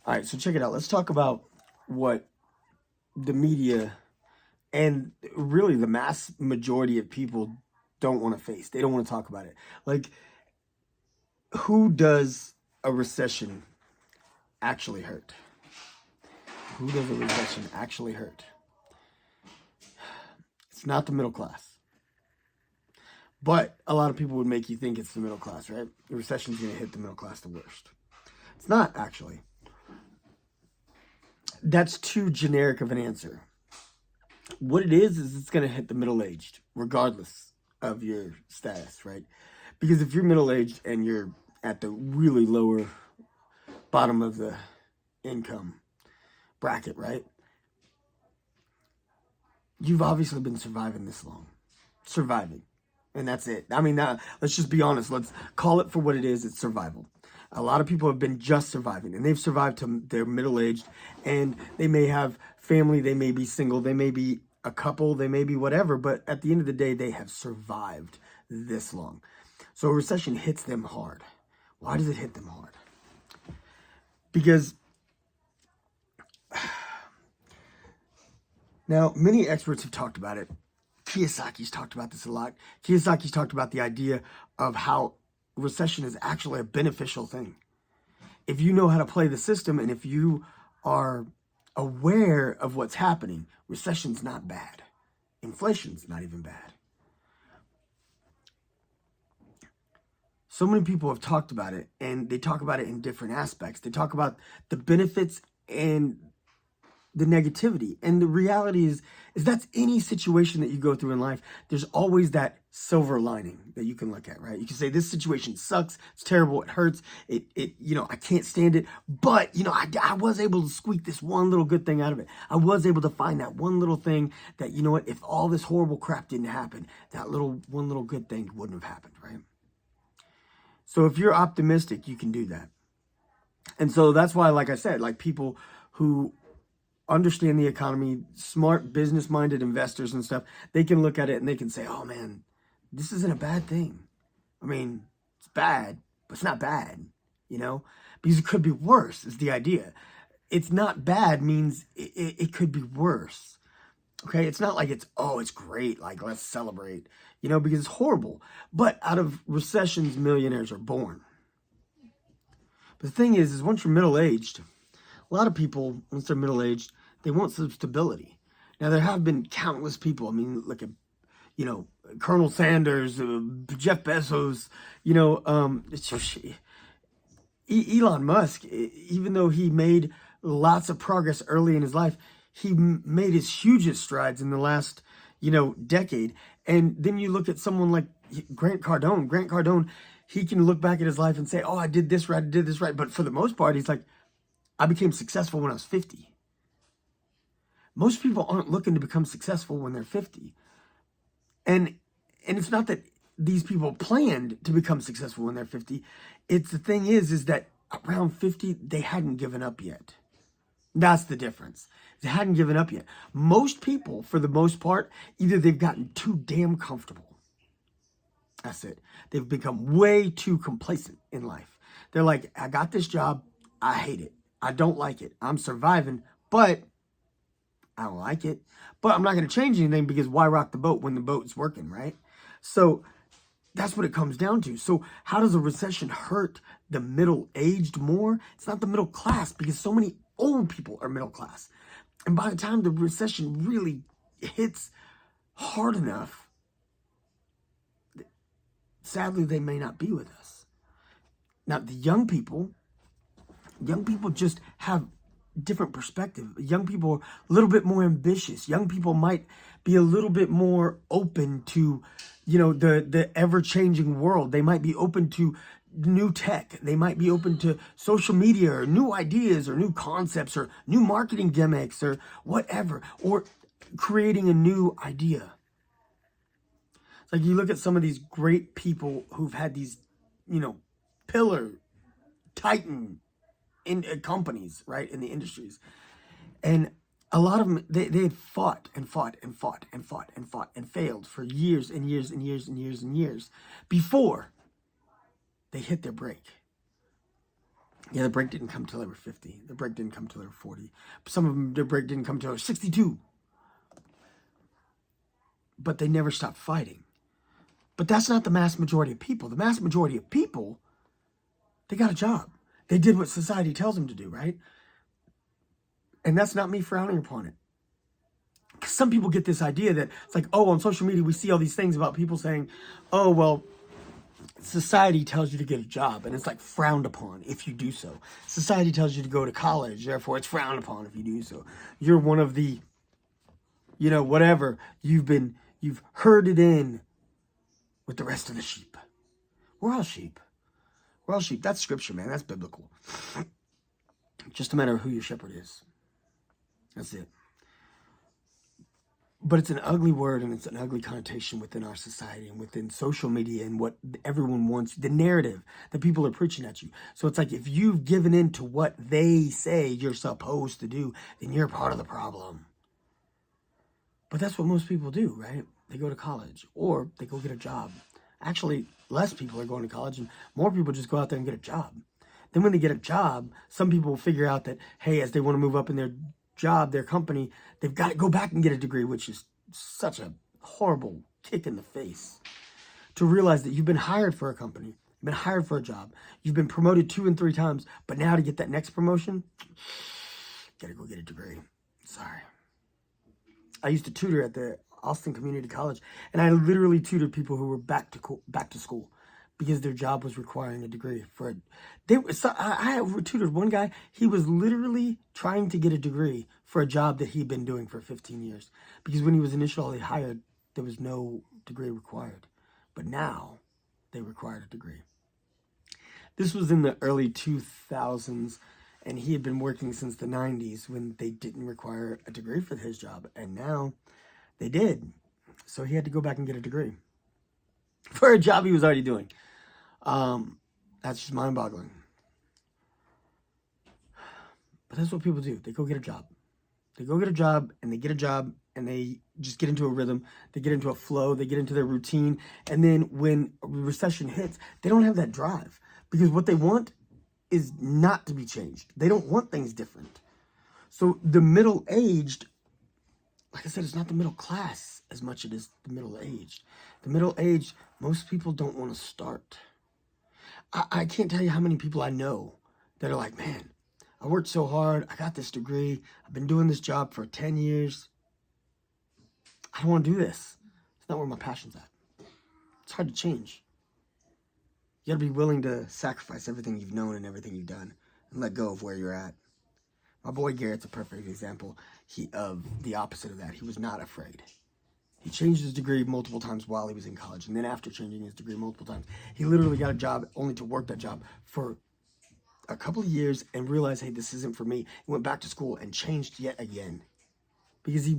All right, so check it out. Let's talk about what the media and really the mass majority of people don't want to face. They don't want to talk about it. Like, who does a recession actually hurt? Who does a recession actually hurt? It's not the middle class. But a lot of people would make you think it's the middle class, right? The recession's going to hit the middle class the worst. It's not, actually. That's too generic of an answer. What it is it's going to hit the middle-aged, regardless of your status, right? Because if you're middle-aged and you're at the really lower bottom of the income bracket, right? You've obviously been surviving this long. Surviving. And that's it. I mean, let's just be honest. Let's call it for what it is. It's survival. A lot of people have been just surviving, and they've survived to their middle-aged, and they may have family, they may be single, they may be a couple, they may be whatever, but at the end of the day, they have survived this long. So a recession hits them hard. Why does it hit them hard? Because now, many experts have talked about it. Kiyosaki's talked about this a lot. Kiyosaki's talked about the idea of how recession is actually a beneficial thing. If you know how to play the system and if you are aware of what's happening, recession's not bad. Inflation's not even bad. So many people have talked about it, and they talk about it in different aspects. They talk about the benefits and the negativity. And the reality is that's any situation that you go through in life, there's always that silver lining that you can look at, right? You can say, this situation sucks, it's terrible, it hurts, I can't stand it, but, I was able to squeak this one little good thing out of it. I was able to find that one little thing that, if all this horrible crap didn't happen, that one little good thing wouldn't have happened, right? So if you're optimistic, you can do that. And so that's why, like I said, like people who understand the economy, smart business-minded investors and stuff, they can look at it and they can say, oh man, this isn't a bad thing. I mean, it's bad, but it's not bad, because it could be worse is the idea. It's not bad means it could be worse. Okay, it's not like it's great, like let's celebrate, because it's horrible. But out of recessions, millionaires are born. But the thing is once you're middle-aged, a lot of people, once they're middle-aged, they want some stability. Now, there have been countless people. I mean, look at, Colonel Sanders, Jeff Bezos, Elon Musk, even though he made lots of progress early in his life, he made his hugest strides in the last, decade. And then you look at someone like Grant Cardone. Grant Cardone, he can look back at his life and say, oh, I did this right. But for the most part, he's like, I became successful when I was 50. Most people aren't looking to become successful when they're 50. And it's not that these people planned to become successful when they're 50. It's the thing is that around 50, they hadn't given up yet. That's the difference. They hadn't given up yet. Most people, for the most part, either they've gotten too damn comfortable. That's it. They've become way too complacent in life. They're like, I got this job. I hate it. I don't like it. I'm surviving, but I don't like it. But I'm not going to change anything because why rock the boat when the boat's working, right? So that's what it comes down to. So how does a recession hurt the middle-aged more? It's not the middle class because so many old people are middle class. And by the time the recession really hits hard enough, sadly, they may not be with us. Now, the young people just have different perspective. Young people are a little bit more ambitious. Young people might be a little bit more open to, the ever-changing world. They might be open to new tech. They might be open to social media or new ideas or new concepts or new marketing gimmicks or whatever, or creating a new idea. It's like you look at some of these great people who've had these, pillar, titan in companies, right, in the industries. And a lot of them, they had fought and failed for years and years before they hit their break. Yeah, the break didn't come till they were 50. The break didn't come till they were 40. Some of them, their break didn't come till they were 62. But they never stopped fighting. But that's not the mass majority of people. The mass majority of people, they got a job. They did what society tells them to do, right? And that's not me frowning upon it. Because some people get this idea that it's like, oh, on social media, we see all these things about people saying, oh, well, society tells you to get a job, and it's like frowned upon if you do so. Society tells you to go to college, therefore it's frowned upon if you do so. You're one of the, whatever. You've herded in with the rest of the sheep. We're all sheep. We're all sheep. That's scripture, man. That's biblical. Just a matter of who your shepherd is. That's it. But it's an ugly word, and it's an ugly connotation within our society and within social media and what everyone wants, the narrative that people are preaching at you. So it's like if you've given in to what they say you're supposed to do, then you're part of the problem. But that's what most people do, right? They go to college or they go get a job. Actually, less people are going to college and more people just go out there and get a job. Then when they get a job, some people will figure out that, hey, as they want to move up in their job, their company, they've got to go back and get a degree, which is such a horrible kick in the face. To realize that you've been hired for a company, you've been hired for a job, you've been promoted 2 and 3 times, but now to get that next promotion, gotta go get a degree. Sorry. I used to tutor at the Austin Community College, and I literally tutored people who were back to school because their job was requiring a degree for it. I tutored one guy. He was literally trying to get a degree for a job that he'd been doing for 15 years because when he was initially hired, there was no degree required. But now they required a degree. This was in the early 2000s, and he had been working since the 90s when they didn't require a degree for his job. And now they did. So he had to go back and get a degree for a job he was already doing. That's just mind-boggling. But that's what people do. They go get a job. They go get a job, and they get a job, and they just get into a rhythm. They get into a flow. They get into their routine. And then when a recession hits, they don't have that drive. Because what they want is not to be changed. They don't want things different. So the middle-aged, like I said, it's not the middle class as much as it is the middle-aged. The middle-aged, most people don't want to start. I can't tell you how many people I know that are like, man, I worked so hard. I got this degree. I've been doing this job for 10 years. I don't want to do this. It's not where my passion's at. It's hard to change. You got to be willing to sacrifice everything you've known and everything you've done and let go of where you're at. My boy Garrett's a perfect example of the opposite of that. He was not afraid. He changed his degree multiple times while he was in college. And then after changing his degree multiple times, he literally got a job only to work that job for a couple of years and realized, hey, this isn't for me. He went back to school and changed yet again because he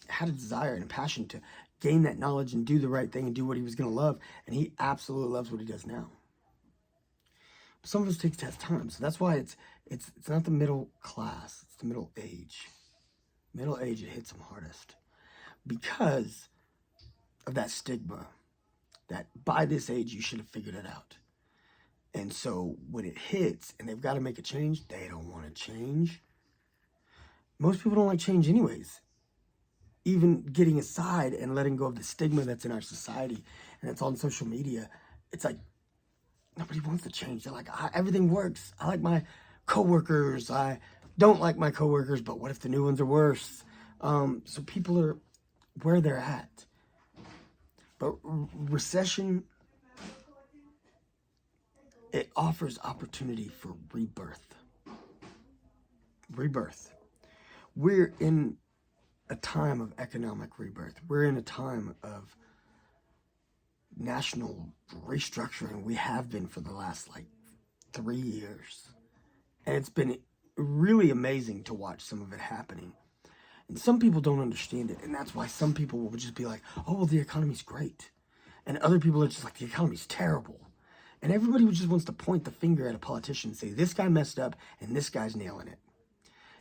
had a desire and a passion to gain that knowledge and do the right thing and do what he was going to love. And he absolutely loves what he does now. But some of us takes time. So that's why it's not the middle class. It's the middle age. Middle age, it hits them hardest because of that stigma that by this age, you should have figured it out. And so when it hits and they've got to make a change, they don't want to change. Most people don't like change anyways. Even getting aside and letting go of the stigma that's in our society and it's on social media, it's like nobody wants to change. They're like, everything works. I like my coworkers. I don't like my coworkers, but what if the new ones are worse? So people are where they're at. But recession, it offers opportunity for rebirth. Rebirth. We're in a time of economic rebirth. We're in a time of national restructuring. We have been for the last 3 years. And it's been really amazing to watch some of it happening. And some people don't understand it. And that's why some people will just be like, oh, well, the economy's great. And other people are just like, the economy's terrible. And everybody just wants to point the finger at a politician and say, this guy messed up and this guy's nailing it.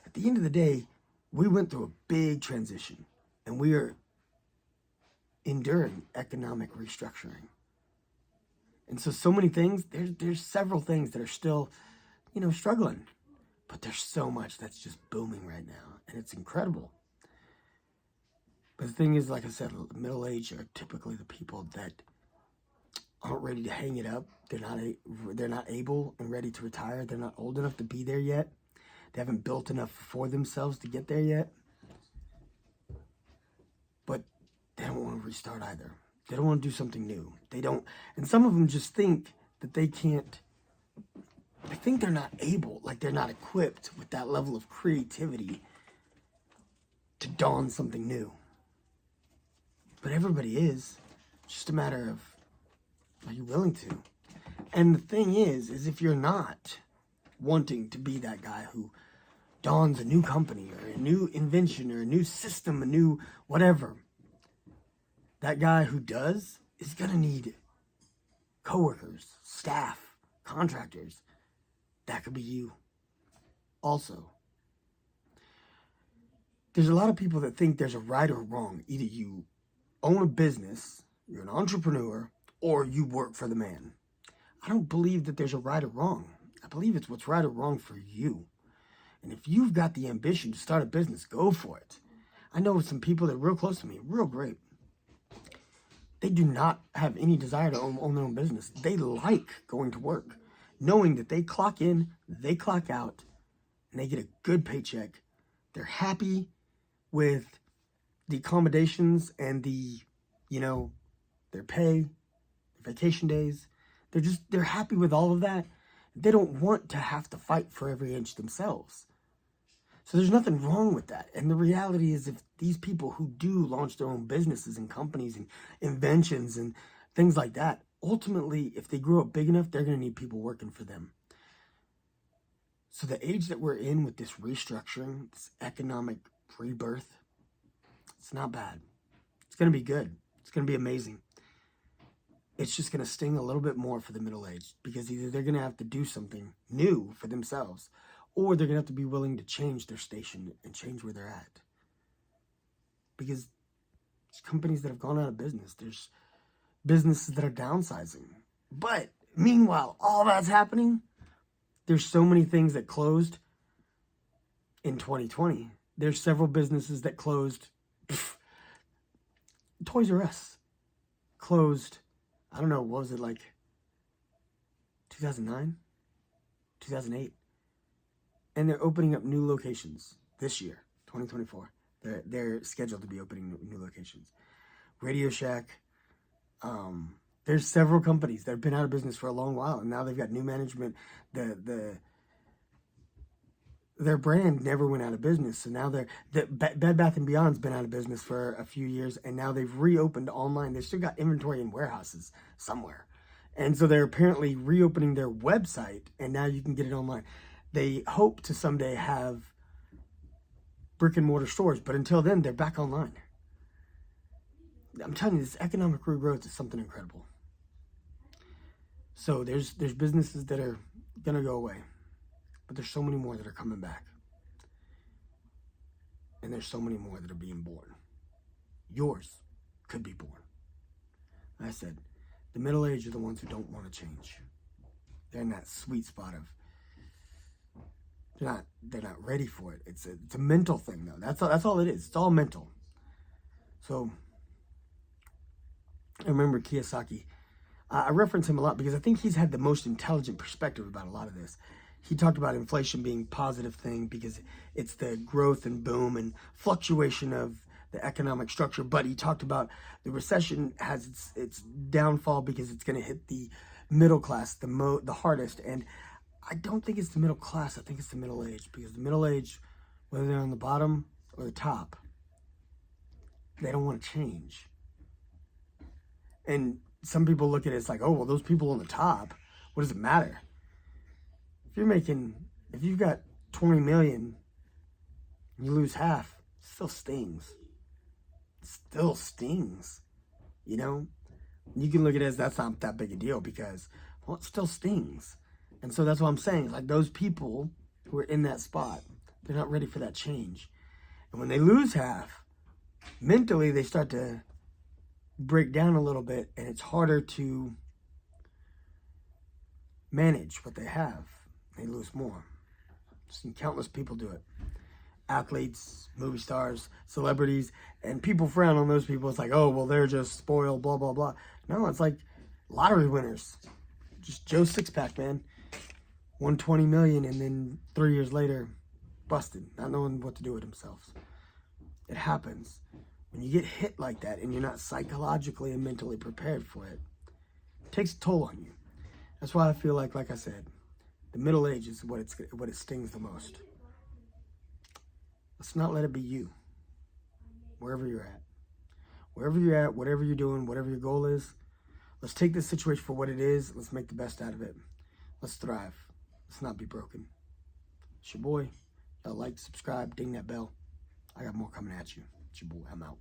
At the end of the day, we went through a big transition and we are enduring economic restructuring. And so many things, there's several things that are still struggling. But there's so much that's just booming right now, and it's incredible. But the thing is, like I said, middle age are typically the people that aren't ready to hang it up. They're not able and ready to retire. They're not old enough to be there yet. They haven't built enough for themselves to get there yet. But they don't want to restart either. They don't want to do something new. They don't, and some of them just think that they can't. They think they're not able, like they're not equipped with that level of creativity to dawn something new. But everybody is. It's just a matter of, are you willing to? And the thing is if you're not wanting to be that guy who dawns a new company or a new invention or a new system, a new whatever, that guy who does is going to need coworkers, staff, contractors. That could be you also. There's a lot of people that think there's a right or wrong. Either you own a business, you're an entrepreneur, or you work for the man. I don't believe that there's a right or wrong. I believe it's what's right or wrong for you. And if you've got the ambition to start a business, go for it. I know some people that are real close to me, real great. They do not have any desire to own their own business. They like going to work, knowing that they clock in, they clock out, and they get a good paycheck. They're happy with the accommodations and their pay, their vacation days. They're happy with all of that. They don't want to have to fight for every inch themselves. So there's nothing wrong with that. And the reality is, if these people who do launch their own businesses and companies and inventions and things like that, ultimately, if they grow up big enough, they're going to need people working for them. So the age that we're in with this restructuring, this economic rebirth, it's not bad. It's going to be good. It's going to be amazing. It's just going to sting a little bit more for the middle-aged, because either they're going to have to do something new for themselves, or they're going to have to be willing to change their station and change where they're at. Because there's companies that have gone out of business. There's businesses that are downsizing. But meanwhile, all that's happening, there's so many things that closed in 2020. There's several businesses that closed. Toys R Us closed, I don't know, what was it, like 2009? 2008? And they're opening up new locations this year, 2024. They're scheduled to be opening new locations. Radio Shack. There's several companies that have been out of business for a long while, and now they've got new management. Their brand never went out of business, so now Bed Bath & Beyond's been out of business for a few years, and now they've reopened online. They've still got inventory in warehouses somewhere, and so they're apparently reopening their website, and now you can get it online. They hope to someday have brick and mortar stores, but until then, they're back online. I'm telling you, this economic regrowth is something incredible. So there's businesses that are going to go away, but there's so many more that are coming back. And there's so many more that are being born. Yours could be born. Like I said, the middle-aged are the ones who don't want to change. They're in that sweet spot of, they're not ready for it. It's a mental thing, though. That's all it is. It's all mental. So I remember Kiyosaki. I reference him a lot because I think he's had the most intelligent perspective about a lot of this. He talked about inflation being a positive thing because it's the growth and boom and fluctuation of the economic structure. But he talked about the recession has its downfall because it's going to hit the middle class the hardest. And I don't think it's the middle class. I think it's the middle age, because the middle age, whether they're on the bottom or the top, they don't want to change. And some people look at it as like, oh, well, those people on the top, what does it matter? If you've got 20 million and you lose half, it still stings. It still stings, you know? You can look at it as that's not that big a deal because, well, it still stings. And so that's what I'm saying. Like, those people who are in that spot, they're not ready for that change. And when they lose half, mentally they start to break down a little bit, and it's harder to manage what they have. they lose more. I've seen countless people do it. Athletes, movie stars, celebrities, and people frown on those people. It's like, oh, well, they're just spoiled, blah, blah, blah. No, it's like lottery winners. Just Joe Sixpack, man. Won $20 million and then 3 years later, busted, not knowing what to do with themselves. It happens. When you get hit like that and you're not psychologically and mentally prepared for it, it takes a toll on you. That's why I feel like I said, the middle age is what it stings the most. Let's not let it be you, wherever you're at. Wherever you're at, whatever you're doing, whatever your goal is, let's take this situation for what it is. Let's make the best out of it. Let's thrive. Let's not be broken. It's your boy. Y'all like, subscribe, ding that bell. I got more coming at you. It's your boy. I'm out.